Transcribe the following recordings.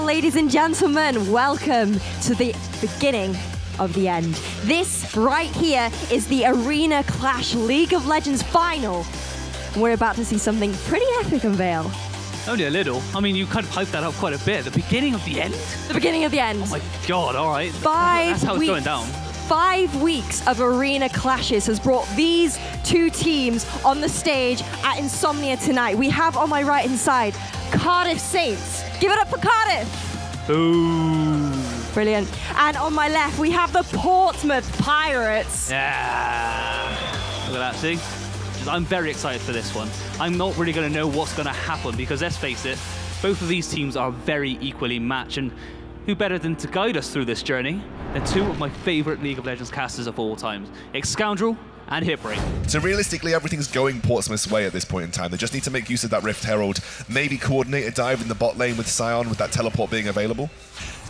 ladies and gentlemen, welcome to the beginning of the end. This right here is the Arena Clash League of Legends final. We're about to see something pretty epic unveil. Only a little. I mean, you kind of hyped that up quite a bit. The beginning of the end? The beginning of the end. Oh my god, all right. That's how it's going down. 5 weeks of arena clashes has brought these two teams on the stage at Insomnia tonight. We have on my right-hand side, Cardiff Saints. Give it up for Cardiff. Ooh. Brilliant. And on my left, we have the Portsmouth Pirates. Yeah. Look at that, see? I'm very excited for this one. I'm not really going to know what's going to happen because, let's face it, both of these teams are very equally matched, and who better than to guide us through this journey than two of my favorite League of Legends casters of all time, Scoundrel and Hipray. So realistically, everything's going Portsmouth's way at this point in time. They just need to make use of that Rift Herald, maybe coordinate a dive in the bot lane with Sion with that teleport being available.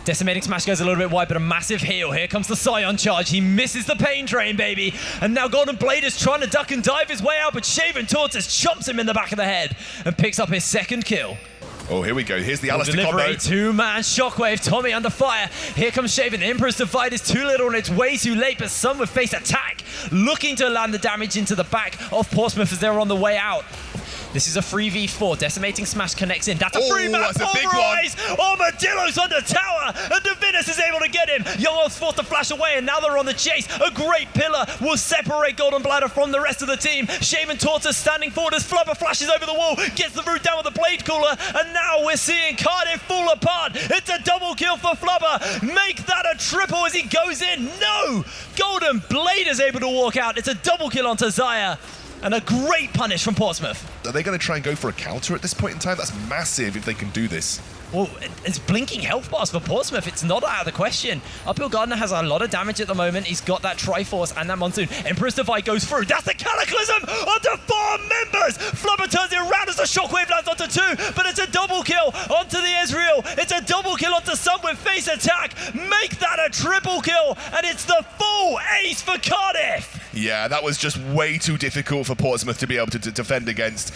Decimating Smash goes a little bit wide, but a massive heal. Here comes the Sion charge. He misses the pain train, baby. And now Golden Blade is trying to duck and dive his way out, but Shaven Tortoise chomps him in the back of the head and picks up his second kill. Oh, here we go. Here's the Alistair combo. Two-man shockwave. Tommy under fire. Here comes Shaven. The Emperor's Divide is too little and it's way too late, but some with face attack, looking to land the damage into the back of Portsmouth as they're on the way out. This is a 3v4. Decimating Smash connects in. That's a three-man pulverize! Armadillo's under tower, and Divinus is able to get him. Young Wolf's forced to flash away, and now they're on the chase. A great pillar will separate Golden Bladder from the rest of the team. Shaven Tortoise standing forward as Flubber flashes over the wall, gets the root down with the Blade Cooler, and now we're seeing Cardiff fall apart. It's a double kill for Flubber. Make that a triple as he goes in. No! Golden Blade is able to walk out. It's a double kill onto Xayah. And a great punish from Portsmouth. Are they going to try and go for a counter at this point in time? That's massive if they can do this. Well, it's blinking health bars for Portsmouth. It's not out of the question. Uphill Gardener has a lot of damage at the moment. He's got that Triforce and that Monsoon. Emperor's Divide goes through. That's the Cataclysm onto 4 members. Flubber turns it around as the Shockwave lands onto 2, but it's a double kill onto the Ezreal. It's a double kill onto Sun with face attack. Make that a triple kill, and it's the full ace for Cardiff. Yeah, that was just way too difficult for Portsmouth to be able to defend against.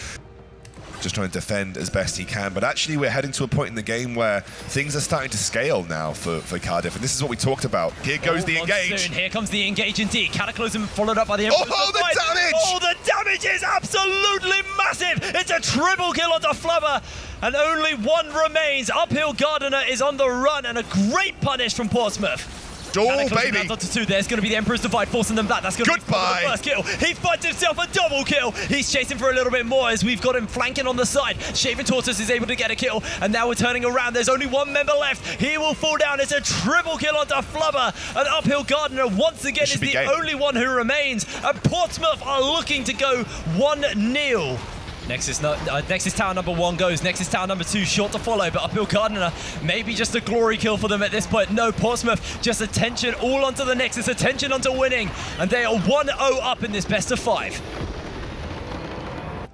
Just trying to defend as best he can, but actually we're heading to a point in the game where things are starting to scale now for Cardiff, and this is what we talked about. Here goes the engage. Here comes the engage indeed. Cataclysm followed up by the Emperor's the damage! Oh, the damage is absolutely massive! It's a triple kill onto Flubber, and only one remains. Uphill Gardener is on the run, and a great punish from Portsmouth. Oh, baby. Onto 2. There's going to be the Emperor's Divide forcing them back. That's going to be the first kill. He finds himself a double kill. He's chasing for a little bit more as we've got him flanking on the side. Shaven Tortoise is able to get a kill, and now we're turning around. There's only one member left. He will fall down. It's a triple kill onto Flubber, and Uphill Gardener once again is the only one who remains. And Portsmouth are looking to go 1-0. Nexus Tower number 1 goes. Nexus Tower number 2 short to follow, but Uphill Gardener maybe just a glory kill for them at this point. No, Portsmouth just attention all onto the Nexus, attention onto winning, and they are 1-0 up in this best of 5.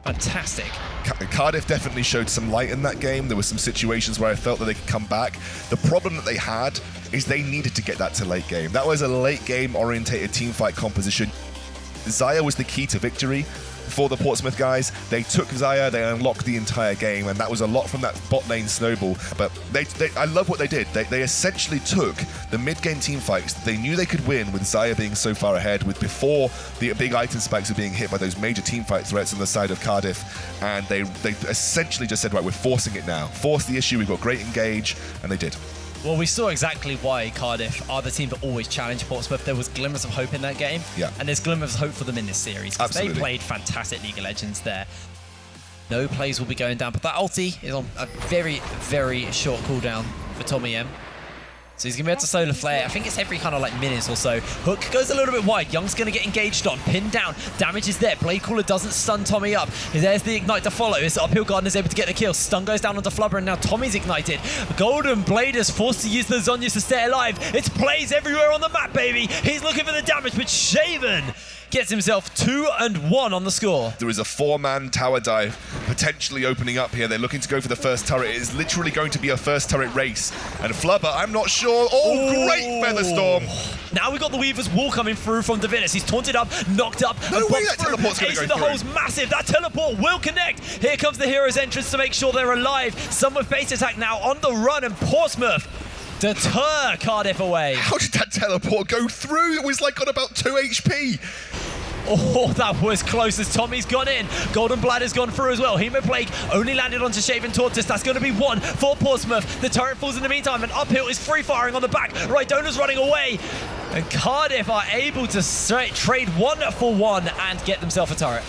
Fantastic. Cardiff definitely showed some light in that game. There were some situations where I felt that they could come back. The problem that they had is they needed to get that to late game. That was a late game orientated teamfight composition. Xayah was the key to victory for the Portsmouth guys. They took Xayah, they unlocked the entire game, and that was a lot from that bot lane snowball. But I love what they did. They essentially took the mid-game team fights that they knew they could win with Xayah being so far ahead, with before the big item spikes were being hit by those major team fight threats on the side of Cardiff, and they essentially just said, right, we're forcing it now. Force the issue, we've got great engage, and they did. Well, we saw exactly why Cardiff are the team that always challenge Portsmouth. There was glimmers of hope in that game, and there's glimmers of hope for them in this series. Absolutely. They played fantastic League of Legends there. No plays will be going down, but that ulti is on a very, very short cooldown for Tommy M. So he's going to be able to solar flare. I think it's every kind of like minutes or so. Hook goes a little bit wide. Young's going to get engaged on. Pinned down. Damage is there. Blade Cooler doesn't stun Tommy up. There's the ignite to follow. It's Uphill Gardener's able to get the kill. Stun goes down onto Flubber, and now Tommy's ignited. Golden Blade is forced to use the Zhonya's to stay alive. It's plays everywhere on the map, baby. He's looking for the damage, but Shaven gets himself 2-1 on the score. There is a 4-man tower dive potentially opening up here. They're looking to go for the first turret. It is literally going to be a first turret race. And Flubber, I'm not sure. Oh, great Featherstorm. Now we've got the Weaver's Wall coming through from Divinus. He's taunted up, knocked up, No and way popped that through. teleport's gonna Ace go in the through. hole's massive. That teleport will connect. Here comes the hero's entrance to make sure they're alive. Some with face attack now on the run, and Portsmouth deter Cardiff away. How did that teleport go through? It was like on about 2 HP. Oh, that was close as Tommy's gone in. Golden Bladder's gone through as well. Hemoplague only landed onto Shaven Tortoise. That's going to be 1 for Portsmouth. The turret falls in the meantime, and Uphill is free firing on the back. Rydona's running away. And Cardiff are able to trade 1 for 1 and get themselves a turret.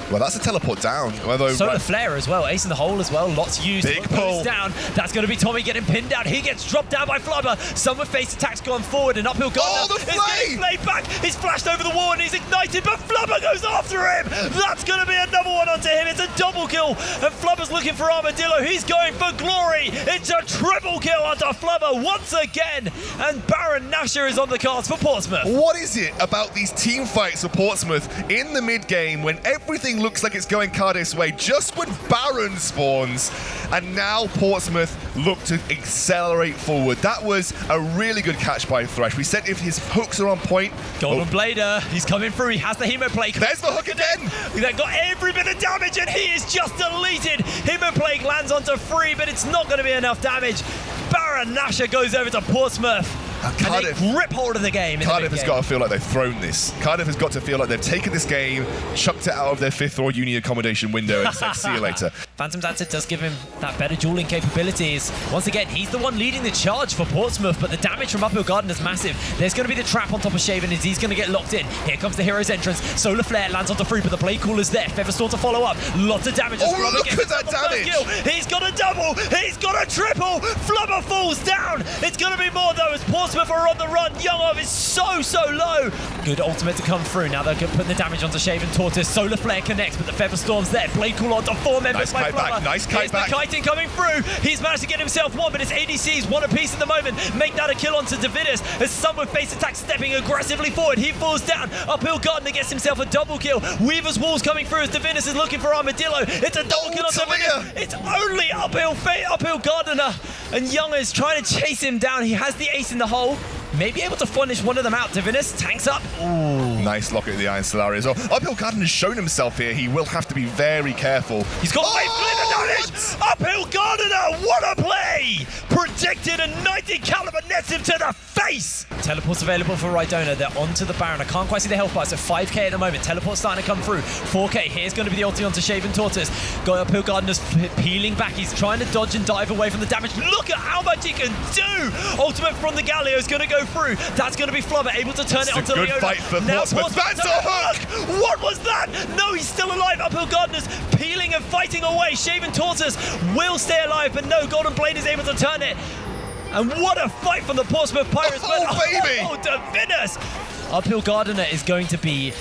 Well, that's a teleport down. Although, Solar Flare as well, ace in the hole as well, lots used. Big Look pull. goes down. That's going to be Tommy getting pinned down. He gets dropped down by Flubber. Some with face attacks gone forward, and Uphill Gardner the is getting flame! played back. He's flashed over the wall and he's ignited, but Flubber goes after him. That's going to be another one onto him. It's a double kill, and Flubber's looking for Armadillo. He's going for glory. It's a triple kill onto Flubber once again, and Baron Nasher is on the cards for Portsmouth. what is it about these team fights for Portsmouth in the mid-game when everything looks like it's going Cardiff's way just when Baron spawns, and now Portsmouth look to accelerate forward? That was a really good catch by Thresh. We said if his hooks are on point. Golden Blader, he's coming through. He has the Hemoplague. There's the hook again. They got every bit of damage, and he is just deleted. Hemoplague lands onto 3, but it's not going to be enough damage. Baron Nasher goes over to Portsmouth. Cardiff. And they grip hold of the game. Cardiff has got to feel like they've thrown this. Cardiff has got to feel like they've taken this game, chucked it out of their 5th floor uni accommodation window and said, see you later. Phantom Dancer does give him that better dueling capabilities. Once again, he's the one leading the charge for Portsmouth, but the damage from Uphill Garden is massive. There's going to be the trap on top of Shaven as he's going to get locked in. Here comes the hero's entrance. Solar Flare lands onto 3, but the Blade Caller's there. Featherstorm to follow up. Lots of damage. as Oh, Flubber look gets at that himself the first damage. kill. He's got a double. He's got a triple. Flubber falls down. It's going to be more, though, as Portsmouth are on the run. Youngov is so low. Good ultimate to come through. Now they're putting the damage onto Shaven Tortoise. Solar Flare connects, but the Featherstorm's there. Blade Call onto 4 members Nice by kite back, Flubber. nice kite Here's back. the kiting coming through. He's managed to get himself 1, but it's ADC's 1 apiece at the moment. Make that a kill onto Divinus as some with face attack stepping aggressively forward. He falls down. Uphill Gardner gets himself a double kill. Weaver's Wall's coming through as Divinus is looking for Armadillo. It's a double kill on Talia. Divinus. It's only Uphill Gardner, and Young is trying to chase him down. He has the ace in the hole. Maybe able to punish one of them out. Divinus tanks up. Ooh. Nice lock at the Iron Solari as well. Uphill Garden has shown himself here. He will have to be very careful. He's got away from the damage. Uphill Gardner, what a play! Predicted, and 90 caliber nets him to the face. Teleport's available for Rydona. They're onto the Baron. I can't quite see the health bar. It's at 5k at the moment. Teleport's starting to come through. 4k. Here's going to be the ulti onto Shaven Tortoise. Got Uphill Gardner's peeling back. He's trying to dodge and dive away from the damage. Look at how much he can do. Ultimate from the Galio is going to go through. That's going to be Flubber able to turn it It's onto a good Leona. fight for Now Portsmouth. That's a hook! What was that? No, he's still alive. Uphill Gardner's peeling and fighting away. Shaven Tortoise will stay alive, but no, Golden Blade is able to turn it. And what a fight from the Portsmouth Pirates. Oh, baby! Oh, Divinus! Uphill Gardner is going to be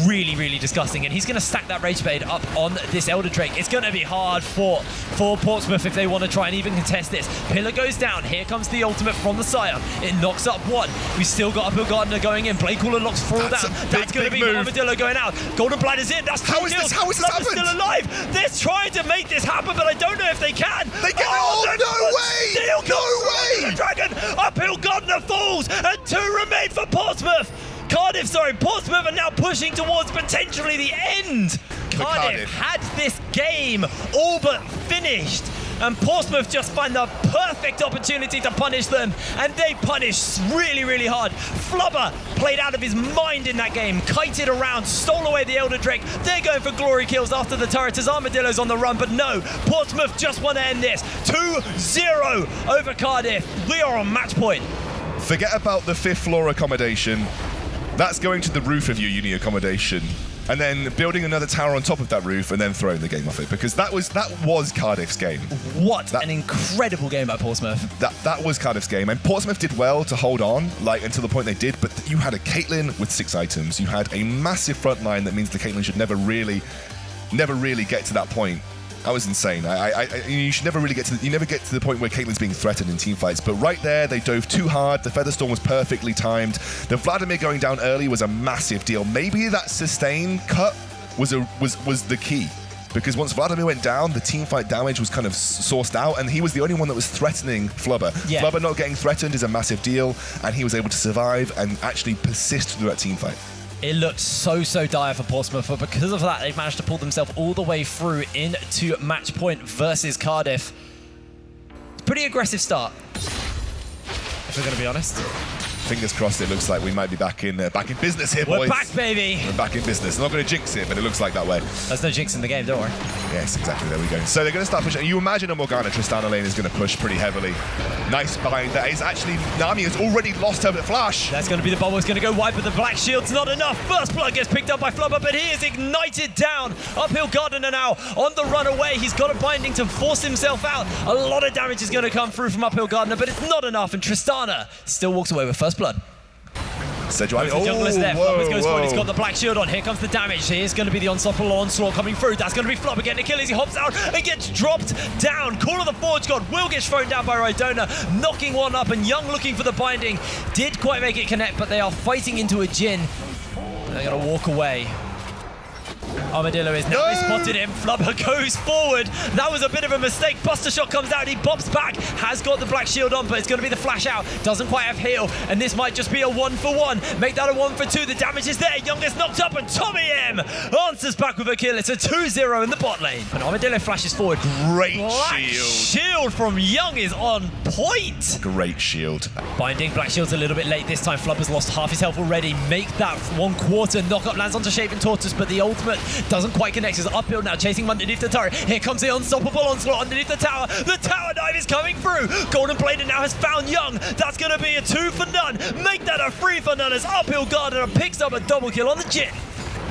really disgusting, and he's going to stack that Rage Blade up on this Elder Drake. It's going to be hard for Portsmouth if they want to try and even contest this. Pillar goes down. Here comes the ultimate from the Sire. It knocks up 1. We've still got Uphill Gardner going in. Blade Caller locks 4 That's down. a That's going to big be move. Armadillo going out. Golden Bladder's in. That's 2 How is kills. this? How is this Flubber's happened? still alive. They're trying to make this happen, but I don't know if they can. They get it. No way! Dragon. Uphill Gardner falls, and 2 remain for Portsmouth. Portsmouth are now pushing towards potentially the end. Cardiff had this game all but finished, and Portsmouth just find the perfect opportunity to punish them, and they punish really hard. Flubber played out of his mind in that game, kited around, stole away the Elder Drake. They're going for glory kills after the turret as Armadillo's on the run, but no, Portsmouth just want to end this. 2-0 over Cardiff. We are on match point. Forget about the 5th floor accommodation. That's going to the roof of your uni accommodation, and then building another tower on top of that roof, and then throwing the game off it, because that was Cardiff's game. What an incredible game by Portsmouth. That was Cardiff's game, and Portsmouth did well to hold on, like until the point they did. But you had a Caitlyn with 6 items. You had a massive front line that means the Caitlyn should never really get to that point. That was insane. You should never really get to you never get to the point where Caitlyn's being threatened in team fights. But right there, they dove too hard. The Featherstorm was perfectly timed. The Vladimir going down early was a massive deal. Maybe that sustain cut was the key. Because once Vladimir went down, the teamfight damage was kind of sourced out, and he was the only one that was threatening Flubber. Yeah. Flubber not getting threatened is a massive deal, and he was able to survive and actually persist through that teamfight. It looked so dire for Portsmouth, but because of that, they've managed to pull themselves all the way through into match point versus Cardiff. Pretty aggressive start, if we're going to be honest. Fingers crossed, it looks like we might be back in business here, boys. We're back, baby. We're back in business. I'm not going to jinx it, but it looks like that way. There's no jinx in the game, don't worry. Yes, exactly. There we go. So they're going to start pushing. You imagine a Morgana Tristana lane is going to push pretty heavily. Nice bind. That is actually, Nami has already lost her flash. That's going to be the bubble. It's going to go wide, but the black shield's not enough. First blood gets picked up by Flubber, but he is ignited down. Uphill Gardener now on the run away. He's got a binding to force himself out. A lot of damage is going to come through from Uphill Gardener, but it's not enough, and Tristana still walks away with first blood. Sejuani. The jungler's there. Flubber goes forward. He's got the Whoa. black shield on. Here comes the damage. Here's going to be the unstoppable onslaught coming through. That's going to be Flubber getting a kill as he hops out and gets dropped down. Call of the Forge God will get thrown down by Rydona, knocking one up, and Young looking for the binding. Did quite make it connect, but they are fighting into a Jhin. They're going to walk away. Armadillo is now spotted him. Flubber goes forward. That was a bit of a mistake. Buster Shot comes out. He bops back. Has got the black shield on, but it's going to be the flash out. Doesn't quite have heal. And this might just be a 1-for-1. Make that a 1-for-2. The damage is there. Young gets knocked up, and Tommy M answers back with a kill. It's a 2-0 in the bot lane. And Armadillo flashes forward. Great Black shield from Young is on point. Great shield. Binding. Black shield's a little bit late this time. Flubber's lost half his health already. Make that 1/4. Knockup lands onto Shaven Tortoise, but the ultimate doesn't quite connect. He's uphill now, chasing him underneath the turret. Here comes the unstoppable onslaught underneath the tower. The tower dive is coming through. Golden Blader now has found Young. That's going to be a 2-for-none. Make that a 3-for-none as Uphill Gardener picks up a double kill on the Jhin.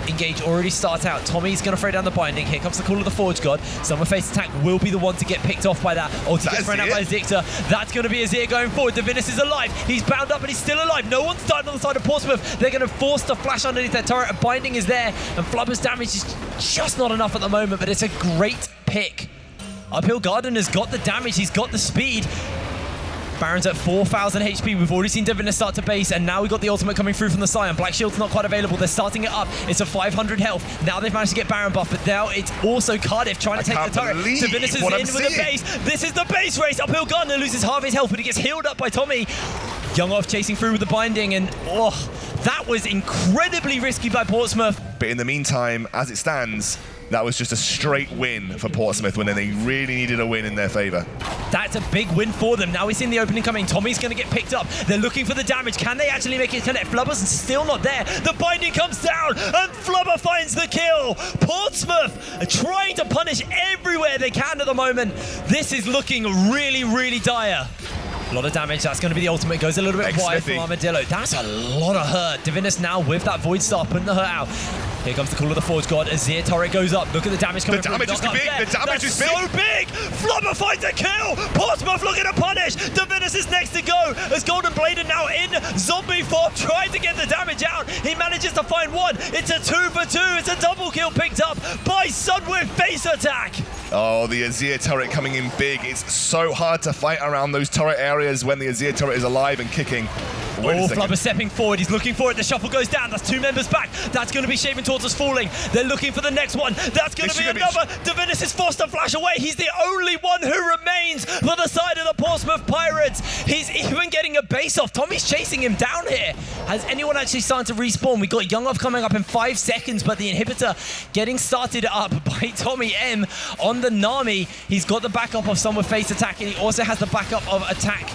Engage already starts out. Tommy's going to throw down the binding. Here comes the Call of the Forge God. Summer Face attack will be the one to get picked off by that. Ulti gets thrown out by Zikta. That's going to be Azir going forward. Divinus is alive. He's bound up, but he's still alive. No one's died on the side of Portsmouth. They're going to force the flash underneath their turret. A binding is there, and Flubber's damage is just not enough at the moment, but it's a great pick. Uphill Gardener's got the damage. He's got the speed. Baron's at 4,000 HP. We've already seen Divinus start to base, and now we've got the ultimate coming through from the Scion. Black Shield's not quite available. They're starting it up. It's a 500 health. Now they've managed to get Baron buff, but now it's also Cardiff trying to take the turret. Divinus is in with the base. This is the base race. Uphill Gardener loses half his health, but he gets healed up by Tommy. Young off chasing through with the binding, and that was incredibly risky by Portsmouth. But in the meantime, as it stands, that was just a straight win for Portsmouth when they really needed a win in their favour. That's a big win for them. Now we've seen the opening coming. Tommy's going to get picked up. They're looking for the damage. Can they actually make it connect? Flubber's still not there. The binding comes down, and Flubber finds the kill. Portsmouth are trying to punish everywhere they can at the moment. This is looking really, really dire. A lot of damage. That's going to be the ultimate. Goes a little bit wide from Armadillo. That's a lot of hurt. Divinus now with that Void Star putting the hurt out. Here comes the Call of the Forge God. Azir turret goes up. Look at the damage coming through. The damage is big. The damage is big. So big. Flubber finds a kill. Portsmouth looking to punish. Divinus is next to go as Golden Blader now in zombie form, trying to get the damage out. He manages to find one. It's a 2-for-2. It's a double kill picked up by Sun with face attack. Oh, the Azir turret coming in big. It's so hard to fight around those turret areas when the Azir turret is alive and kicking. Flubber stepping forward. He's looking for it. The shuffle goes down. That's 2 members back. That's going to be Shaven Tortoise falling. They're looking for the next one. That's going to be another. Divinus is forced to flash away. He's the only one who remains for the side of the Portsmouth Pirates. He's even getting a base off. Tommy's chasing him down here. Has anyone actually started to respawn? We got Young Off coming up in 5 seconds, but the inhibitor getting started up by Tommy M on the Nami. He's got the backup of Summer Face attack, and he also has the backup of attack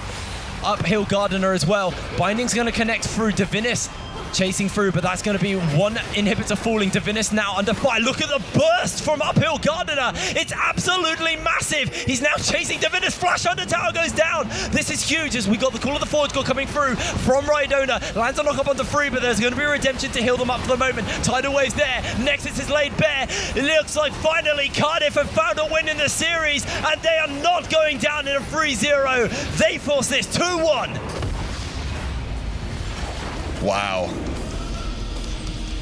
Uphill Gardener as well. Binding's going to connect through. Divinus chasing through, but that's going to be one inhibitor falling. Divinus now under fire. Look at the burst from Uphill Gardener. It's absolutely massive. He's now chasing Divinus. Flash under tower goes down. This is huge as we got the Call of the Forge God coming through from Rydona. Lands a knock up onto 3, but there's going to be a redemption to heal them up for the moment. Tidal Wave's there. Nexus is laid bare. It looks like finally Cardiff have found a win in the series, and they are not going down in a 3-0. They force this 2-1. Wow.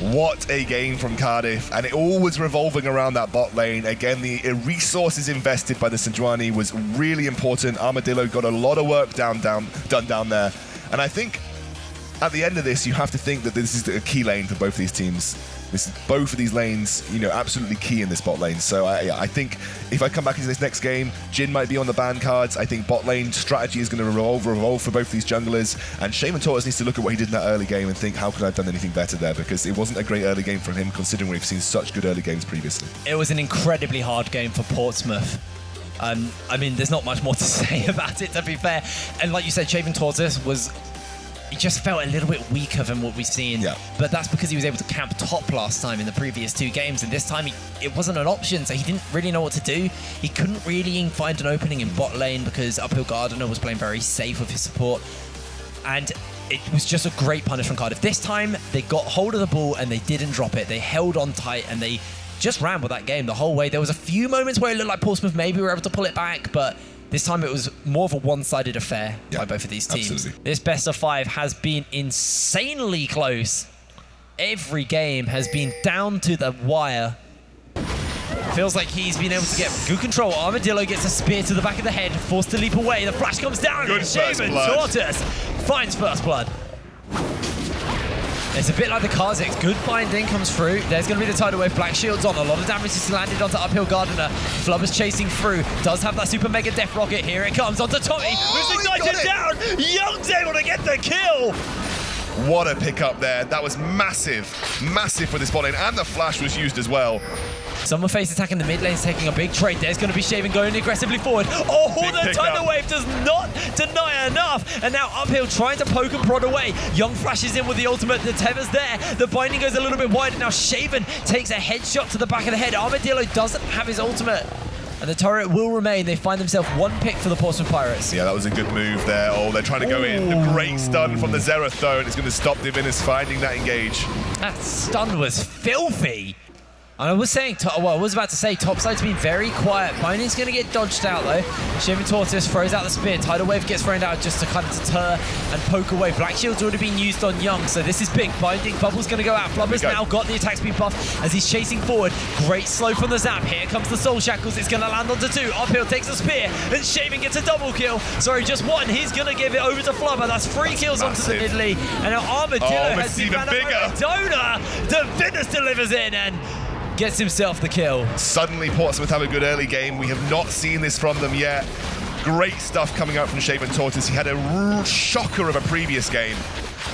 What a game from Cardiff, and it all was revolving around that bot lane. Again, the resources invested by the Sejuani was really important. Armadillo got a lot of work done down there, and I think at the end of this, you have to think that this is a key lane for both these teams. Both of these lanes, absolutely key in this bot lane. So I think if I come back into this next game, Jhin might be on the ban cards. I think bot lane strategy is going to revolve for both these junglers. And Shaman Tortoise needs to look at what he did in that early game and think, how could I have done anything better there? Because it wasn't a great early game from him, considering we've seen such good early games previously. It was an incredibly hard game for Portsmouth. I mean, there's not much more to say about it, to be fair. And like you said, Shaman Tortoise he just felt a little bit weaker than what we've seen. Yeah. But that's because he was able to camp top last time in the previous 2 games, and this time it wasn't an option, so he didn't really know what to do. He couldn't really find an opening in bot lane because Uphill Gardener was playing very safe with his support, and it was just a great punish from Cardiff. This time, they got hold of the ball and they didn't drop it. They held on tight and they just ran with that game the whole way. There was a few moments where it looked like Portsmouth maybe were able to pull it back, but this time it was more of a one-sided affair by both of these teams. Absolutely. This best of 5 has been insanely close. Every game has been down to the wire. Feels like he's been able to get good control. Armadillo gets a spear to the back of the head, forced to leap away. The flash comes down. Good And Shaman blood. Tortoise finds first blood. It's a bit like the Kha'Zix. Good binding comes through. There's going to be the tidal wave. Black Shield's on. A lot of damage is landed onto Uphill Gardener. Flubber's chasing through. Does have that super mega death rocket. Here it comes onto Tommy. Who's ignited down. Young's able to get the kill. What a pickup there. That was massive. Massive for this bot lane. And the flash was used as well. Someone face attacking the mid lane, taking a big trade. There's going to be Shaven going aggressively forward. Oh, the tidal wave does not deny enough. And now Uphill trying to poke and prod away. Young flashes in with the ultimate. The tether's there. The binding goes a little bit wider. Now Shaven takes a headshot to the back of the head. Armadillo doesn't have his ultimate. And the turret will remain. They find themselves 1 pick for the Portsmouth Pirates. Yeah, that was a good move there. Oh, they're trying to go in. The great stun from the Xerath, though, and it's going to stop Divinus finding that engage. That stun was filthy. And I was about to say, topside's been very quiet. Binding's going to get dodged out, though. Shaman Tortoise throws out the spear. Tidal Wave gets thrown out just to kind of deter and poke away. Black Shield's already been used on Young, so this is big. Binding, Bubble's going to go out. Flubber's now got the attack speed buff as he's chasing forward. Great slow from the Zap. Here comes the Soul Shackles. It's going to land onto 2. Uphill takes a spear, and Shaman gets a double kill. Sorry, just 1. He's going to give it over to Flubber. That's 3 kills onto the mid lane. And now Armadillo has been even bigger. Donor. Divinus delivers in and gets himself the kill. Suddenly, Portsmouth have a good early game. We have not seen this from them yet. Great stuff coming out from Shaman Tortoise. He had a shocker of a previous game.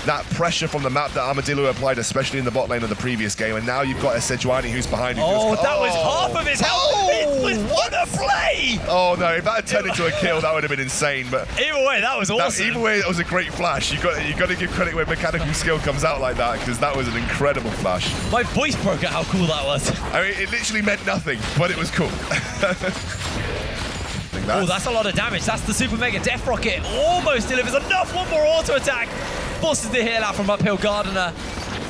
That pressure from the map that Armadillo applied, especially in the bot lane of the previous game. And now you've got a Sejuani who's behind you. Oh, that was half of his health. It was what a play! Oh no, if that had turned into a kill, that would have been insane. But either way, that was awesome. Either way, that was a great flash. You got to give credit where mechanical skill comes out like that, because that was an incredible flash. My voice broke at how cool that was. I mean, it literally meant nothing, but it was cool. Oh, that's a lot of damage. That's the super mega death rocket. Almost delivers enough. 1 more auto attack. Forces the heal out from Uphill Gardener.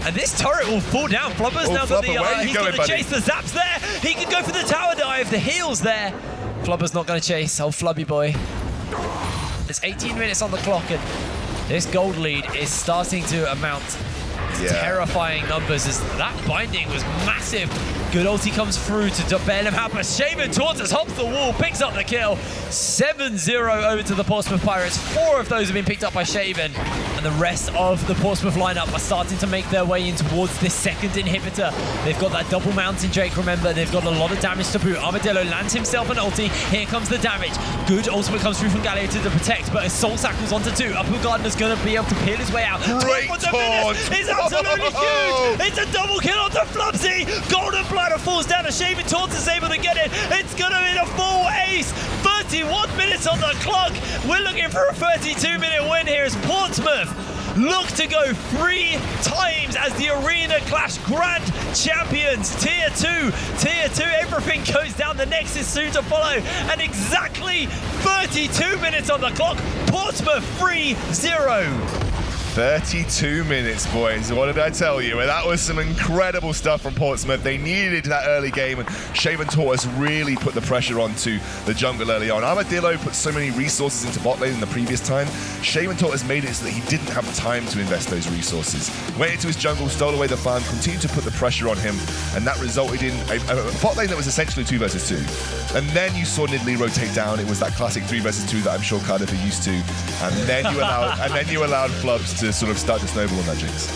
And this turret will fall down. Flubber's now got the he's going to chase the zaps there. He can go for the tower dive. The heal's there. Flubber's not going to chase. Oh, Flubby boy. There's 18 minutes on the clock, and this gold lead is starting to amount to terrifying numbers as that binding was massive. Good ulti comes through to bail him out, but Shaman Tortoise hops the wall, picks up the kill. 7-0 over to the Portsmouth Pirates. 4 of those have been picked up by Shaven, and the rest of the Portsmouth lineup are starting to make their way in towards this second inhibitor. They've got that double mountain Drake, remember. They've got a lot of damage to boot. Armadillo lands himself an ulti. Here comes the damage. Good ultimate comes through from Galio to protect, but Soul Sackles onto 2. Uphill Gardener's going to be able to peel his way out. Great taunt! It's absolutely huge! It's a double kill onto Flubsy! Golden Bladder falls down, and Shaman Tortoise is able to get it. It's going to be a full ace! 31 minutes on the clock! We're looking for a 32-minute win here as Portsmouth look to go 3 times as the Arena Clash Grand Champions. Tier 2, everything goes down. The next is soon to follow. And exactly 32 minutes on the clock. Portsmouth 3-0. 32 minutes, boys. What did I tell you? That was some incredible stuff from Portsmouth. They needed that early game, and Shaven Tortoise really put the pressure onto the jungle early on. Armadillo put so many resources into bot lane in the previous time. Shaven Tortoise made it so that he didn't have time to invest those resources. Went into his jungle, stole away the farm, continued to put the pressure on him, and that resulted in a bot lane that was essentially 2 versus 2. And then you saw Nidalee rotate down. It was that classic 3 versus 2 that I'm sure Cardiff are used to. And then you allowed Flubs to sort of start to snowball on that jinx.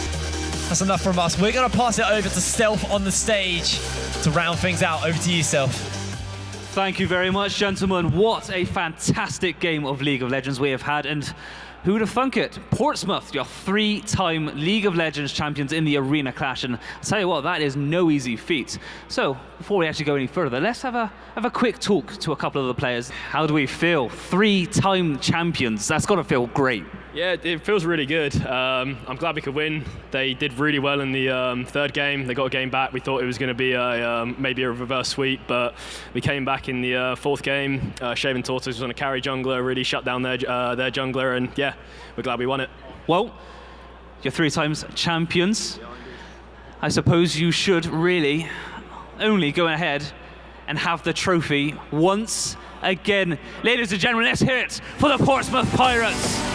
That's enough from us. We're going to pass it over to Stealth on the stage to round things out. Over to you, Stealth. Thank you very much, gentlemen. What a fantastic game of League of Legends we have had, and who would have thunk it? Portsmouth, your 3-time League of Legends champions in the Arena Clash, and I'll tell you what, that is no easy feat. So, before we actually go any further, let's have a quick talk to a couple of the players. How do we feel? 3-time champions, that's got to feel great. Yeah, it feels really good. I'm glad we could win. They did really well in the third game. They got a game back. We thought it was going to be maybe a reverse sweep, but we came back in the fourth game. Shaven Tortoise was on a carry jungler, really shut down their jungler, and yeah, we're glad we won it. Well, you're 3 times champions. I suppose you should really only go ahead and have the trophy once again. Ladies and gentlemen, let's hear it for the Portsmouth Pirates.